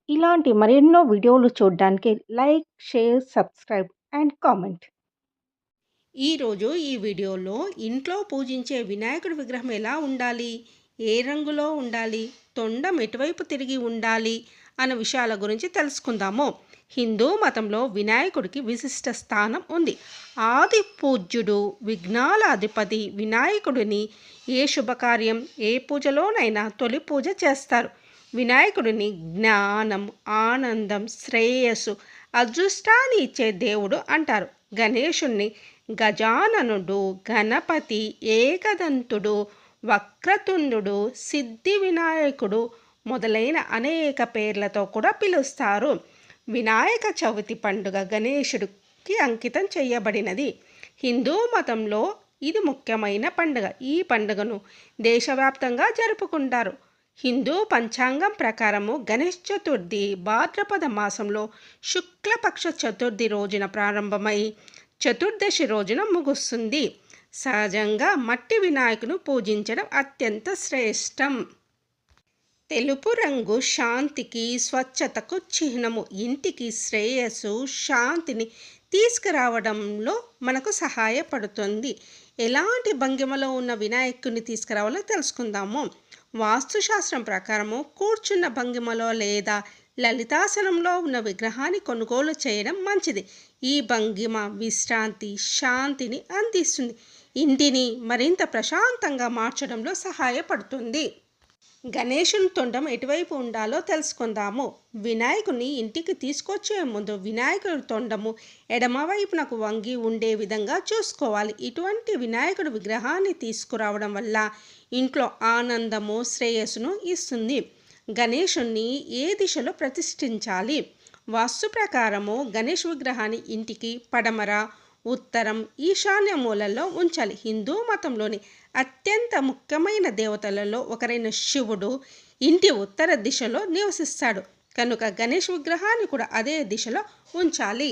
ఇలాంటి మరెన్నో వీడియోలు చూడడానికి like, share, subscribe and comment. ఈరోజు ఈ వీడియోలో ఇంట్లో పూజించే వినాయకుడి విగ్రహం ఎలా ఉండాలి, ఏ రంగులో ఉండాలి, తొండం ఎటువైపు తిరిగి ఉండాలి అన్న విషయాల గురించి తెలుసుకుందాము. హిందూ మతంలో వినాయకుడికి విశిష్ట స్థానం ఉంది. ఆది పూజ్యుడు, విఘ్నాల అధిపతి వినాయకుడిని ఏ శుభకార్యం, ఏ పూజలోనైనా తొలి పూజ చేస్తారు. వినాయకుడిని జ్ఞానం, ఆనందం, శ్రేయస్సు, అదృష్టాన్ని ఇచ్చే దేవుడు అంటారు. గణేశుణ్ణి గజాననుడు, గణపతి, ఏకదంతుడు, వక్రతుండుడు, సిద్ధి వినాయకుడు మొదలైన అనేక పేర్లతో కూడా పిలుస్తారు. వినాయక చవితి పండుగ గణేశుడికి అంకితం చేయబడినది. హిందూ మతంలో ఇది ముఖ్యమైన పండుగ. ఈ పండుగను దేశవ్యాప్తంగా జరుపుకుంటారు. హిందూ పంచాంగం ప్రకారము గణేష్ చతుర్థి భాద్రపద మాసంలో శుక్లపక్ష చతుర్థి రోజున ప్రారంభమై చతుర్దశి రోజున ముగుస్తుంది. సహజంగా మట్టి వినాయకును పూజించడం అత్యంత శ్రేష్టం. తెలుపు రంగు శాంతికి, స్వచ్ఛతకు చిహ్నము. ఇంటికి శ్రేయస్సు, శాంతిని తీసుకురావడంలో మనకు సహాయపడుతుంది. ఎలాంటి భంగిమలో ఉన్న వినాయకుడిని తీసుకురావాలో తెలుసుకుందాము. వాస్తుశాస్త్రం ప్రకారము కూర్చున్న భంగిమలో లేదా లలితాసనంలో ఉన్న విగ్రహాన్ని కొనుగోలు చేయడం మంచిది. ఈ భంగిమ విశ్రాంతి, శాంతిని అందిస్తుంది. ఇంటిని మరింత ప్రశాంతంగా మార్చడంలో సహాయపడుతుంది. గణేశుని తొండం ఎటువైపు ఉండాలో తెలుసుకుందాము. వినాయకుని ఇంటికి తీసుకొచ్చే ముందు వినాయకుడి తొండము ఎడమవైపునకు వంగి ఉండే విధంగా చూసుకోవాలి. ఇటువంటి వినాయకుడి విగ్రహాన్ని తీసుకురావడం వల్ల ఇంట్లో ఆనందము, శ్రేయస్సును ఇస్తుంది. గణేశుణ్ణి ఏ దిశలో ప్రతిష్ఠించాలి? వాస్తు ప్రకారము గణేష్ విగ్రహాన్ని ఇంటికి పడమర, ఉత్తరం, ఈశాన్య మూలల్లో ఉంచాలి. హిందూ మతంలోని అత్యంత ముఖ్యమైన దేవతలలో ఒకరైన శివుడు ఇంటి ఉత్తర దిశలో నివసిస్తాడు కనుక గణేష్ విగ్రహాన్ని కూడా అదే దిశలో ఉంచాలి.